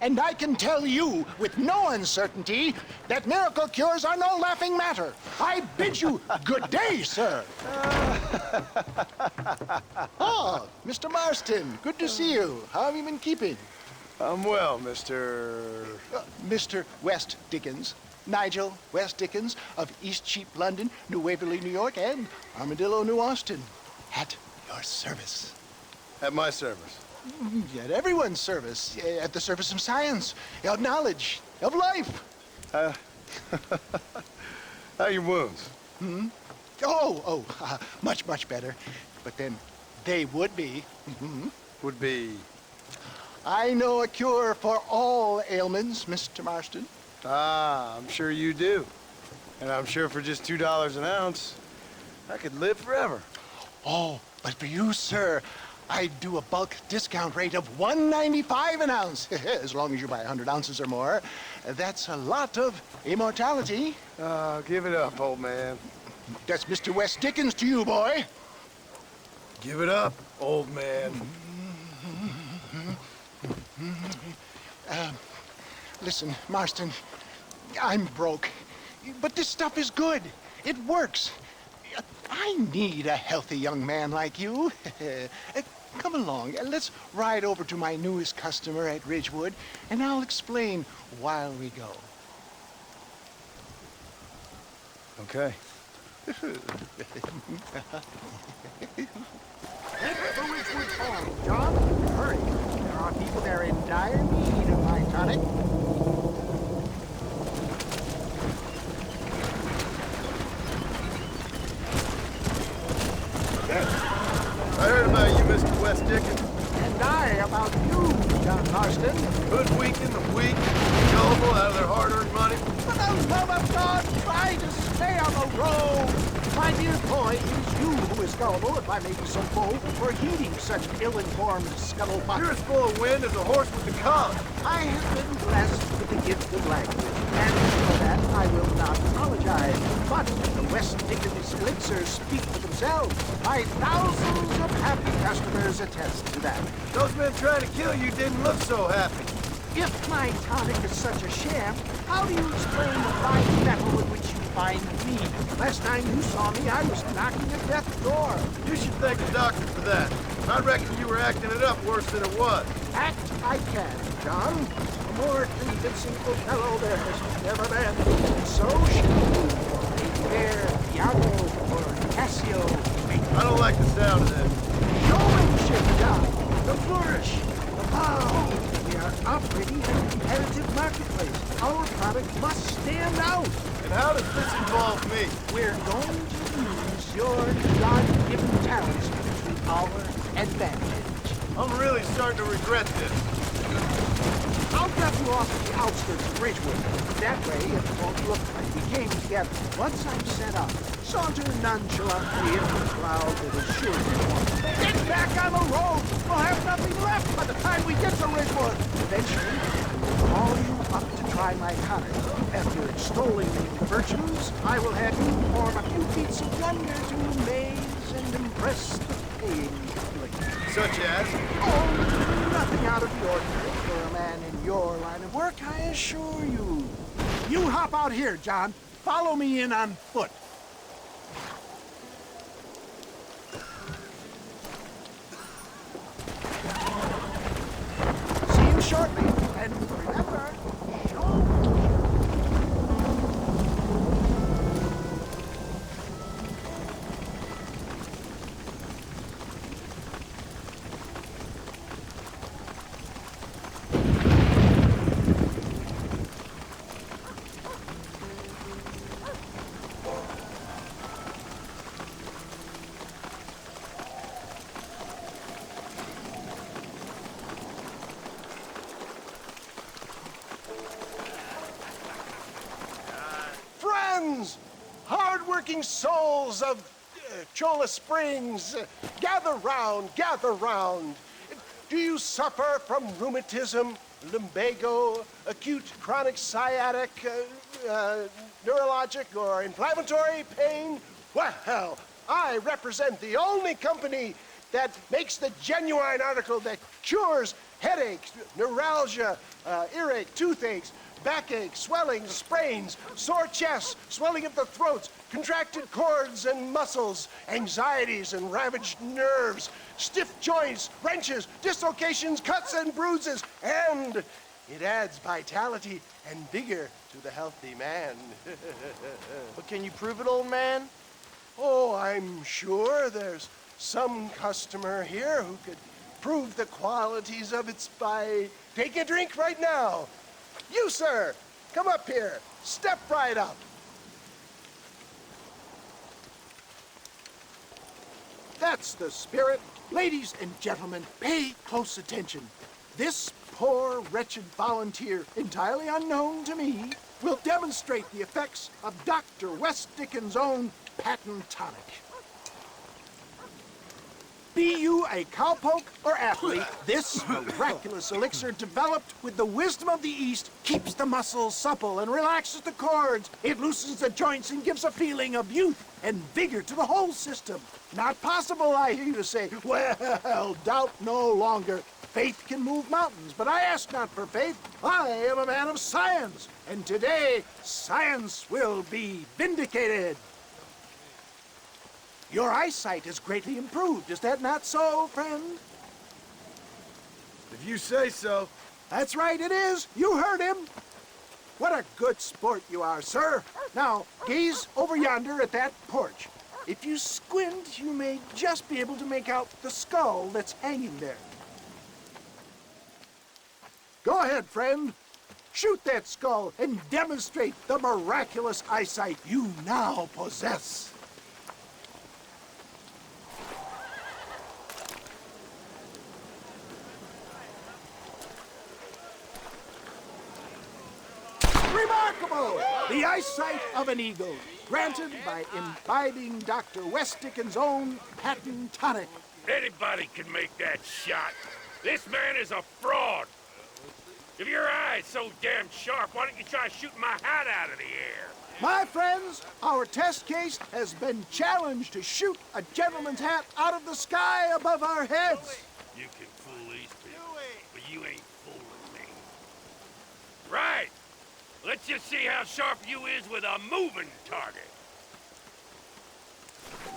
And I can tell you with no uncertainty that miracle cures are no laughing matter. I bid you good day, sir. Oh, Mr. Marston, good to see you. How have you been keeping? I'm well, Mr. Mr. West Dickens. Nigel West Dickens of East Cheap, London, New Waverly, New York, and Armadillo, New Austin. At your service. At my service. At everyone's service. At the service of science, of knowledge, of life. How are your wounds? Much, much better. But then they would be. Would be... I know a cure for all ailments, Mr. Marston. Ah, I'm sure you do. And I'm sure for just $2 an ounce, I could live forever. Oh, but for you, sir, I'd do a bulk discount rate of $1.95 an ounce, as long as you buy 100 ounces or more. That's a lot of immortality. Give it up, old man. That's Mr. West Dickens to you, boy. Give it up, old man. Listen, Marston, I'm broke, but this stuff is good. It works. I need a healthy young man like you. Come along, let's ride over to my newest customer at Ridgewood, and I'll explain while we go. Okay. Head for Ridgewood Farm, John. Hurry. There are people there in dire need of my tonic. I heard about you, Mr. West Dickens. And I about you, John Marston. Hoodwinking the weak, gullible out of their hard-earned money. For the love of God, try to stay on the road. My dear boy, it is you who is gullible, if I may be so bold, for heeding such ill-informed scuttlebutt. You're as full of wind as a horse with the collar. I have been blessed with the gift of language, and for that I will not apologize. But the West Dickens elixirs speak for themselves. My thousands of happy customers attest to that. Those men trying to kill you didn't look so happy. If my tonic is such a sham, how do you explain the fine metal with which you find me? Last time you saw me, I was knocking at death's door. You should thank the doctor for that. I reckon you were acting it up worse than it was. Act I can, John. A more convincing fellow there has never been. So should you, a fair Iago or Cassio. I don't like the sound of this. Showmanship, John. The flourish. The pow. We are operating in a competitive marketplace. Our product must stand out. And how does this involve me? We're going to use your God-given talents to our advantage. I'm really starting to regret this. I'll drop you off at the outskirts of Ridgewood. That way, it won't look like we came together. Once I'm set up, saunter nonchalantly into the crowd that is sure to want. Get back on the road! We'll have nothing left by the time we get to Ridgewood. Eventually, we'll call you up to try my tonic. After extolling the virtues, I will have you perform a few feats of wonder to amaze and impress the paying public. Such as? Oh, nothing out of the ordinary for a man in your line of work, I assure you. You hop out here, John. Follow me in on foot. See you shortly, and remember, show. Friends, hard-working souls of Cholla Springs, gather round, gather round. Do you suffer from rheumatism, lumbago, acute chronic sciatic, neurologic, or inflammatory pain? Well, I represent the only company that makes the genuine article that cures headaches, neuralgia, earache, toothaches, backache, swelling, sprains, sore chests, swelling of the throats, contracted cords and muscles, anxieties and ravaged nerves, stiff joints, wrenches, dislocations, cuts and bruises, and it adds vitality and vigor to the healthy man. But can you prove it, old man? Oh, I'm sure there's some customer here who could prove the qualities of it by taking a drink right now. You, sir, come up here. Step right up. That's the spirit. Ladies and gentlemen, pay close attention. This poor, wretched volunteer, entirely unknown to me, will demonstrate the effects of Dr. West Dickens' own patent tonic. Be you a cowpoke or athlete, this miraculous elixir developed with the wisdom of the East keeps the muscles supple and relaxes the cords. It loosens the joints and gives a feeling of youth and vigor to the whole system. Not possible, I hear you say. Well, doubt no longer. Faith can move mountains, but I ask not for faith. I am a man of science, and today science will be vindicated. Your eyesight is greatly improved. Is that not so, friend? If you say so. That's right, it is. You heard him. What a good sport you are, sir. Now, gaze over yonder at that porch. If you squint, you may just be able to make out the skull that's hanging there. Go ahead, friend. Shoot that skull and demonstrate the miraculous eyesight you now possess. Remarkable! The eyesight of an eagle, granted by imbibing Dr. West Dickens' own patent tonic. Anybody can make that shot. This man is a fraud. If your eye's so damn sharp, why don't you try shooting my hat out of the air? My friends, our test case has been challenged to shoot a gentleman's hat out of the sky above our heads. You can fool these people, but you ain't fooling me. Right. Let's just see how sharp you is with a moving target.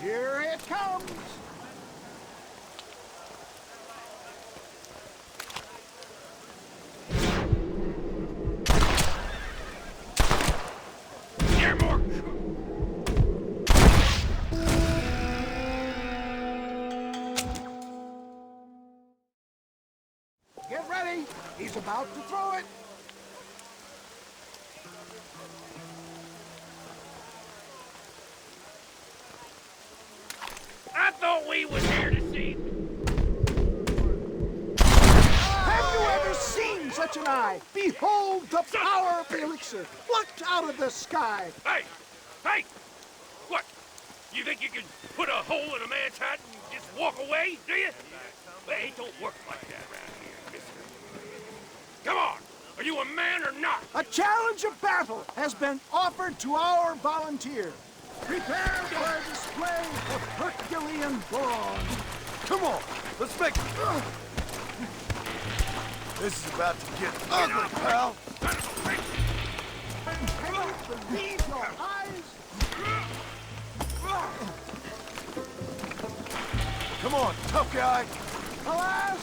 Here it comes. You're more... Get ready. He's about to throw it. I thought we was here to see... Have you ever seen such an eye? Behold the power of the elixir, plucked out of the sky. Hey! Hey! What? You think you can put a hole in a man's hat and just walk away, do you? Well, it don't work like that around here, mister. Come on! Are you a man or not? A challenge of battle has been offered to our volunteer. Prepare for a display of Herculean brawn. Come on, let's make it. This is about to get ugly, pal. Can you believe your eyes? Come on, tough guy. Alas,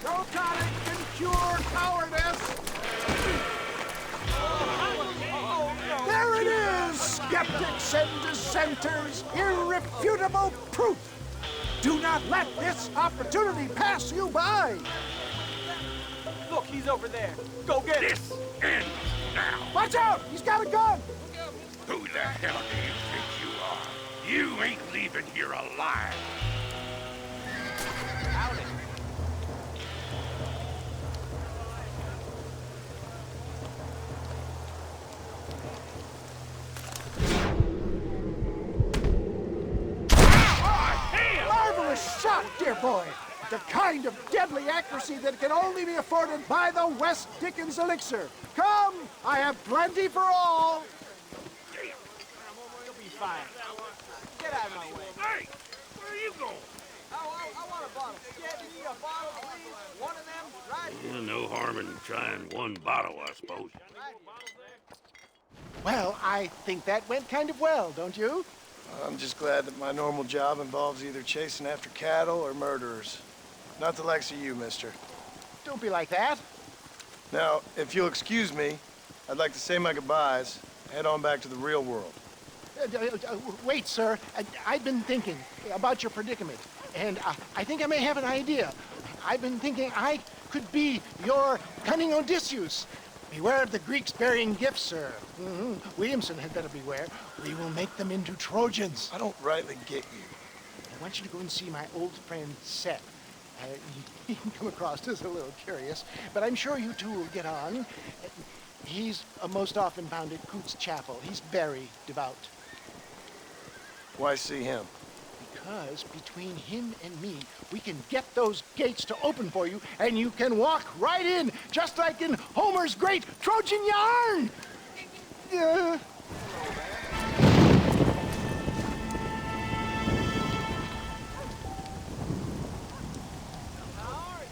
no tonic can cure cowardice. There it is, skeptics and dissenters, irrefutable proof. Do not let this opportunity pass you by. Look, he's over there. Go get him. This ends now. Watch out, he's got a gun. Who the hell do you think you are? You ain't leaving here alive. Howdy. Marvelous shot, dear boy. The kind of deadly accuracy that can only be afforded by the West Dickens elixir. Come, I have plenty for all. You'll be fine. Get out of my way. Hey, where are you going? I want a bottle. Get me a bottle, please. One of them, right? No harm in trying one bottle, I suppose. Well, I think that went kind of well, don't you? I'm just glad that my normal job involves either chasing after cattle or murderers. Not the likes of you, mister. Don't be like that. Now, if you'll excuse me, I'd like to say my goodbyes, head on back to the real world. Wait, sir. I've been thinking about your predicament, and I think I may have an idea. I've been thinking I could be your cunning Odysseus. Beware of the Greeks bearing gifts, sir. Williamson had better beware. We will make them into Trojans. I don't rightly get you. I want you to go and see my old friend Seth. He can come across as a little curious, but I'm sure you two will get on. He's most often found at Coots Chapel. He's very devout. Why see him? Because between him and me, we can get those gates to open for you, and you can walk right in, just like in Homer's great Trojan yarn!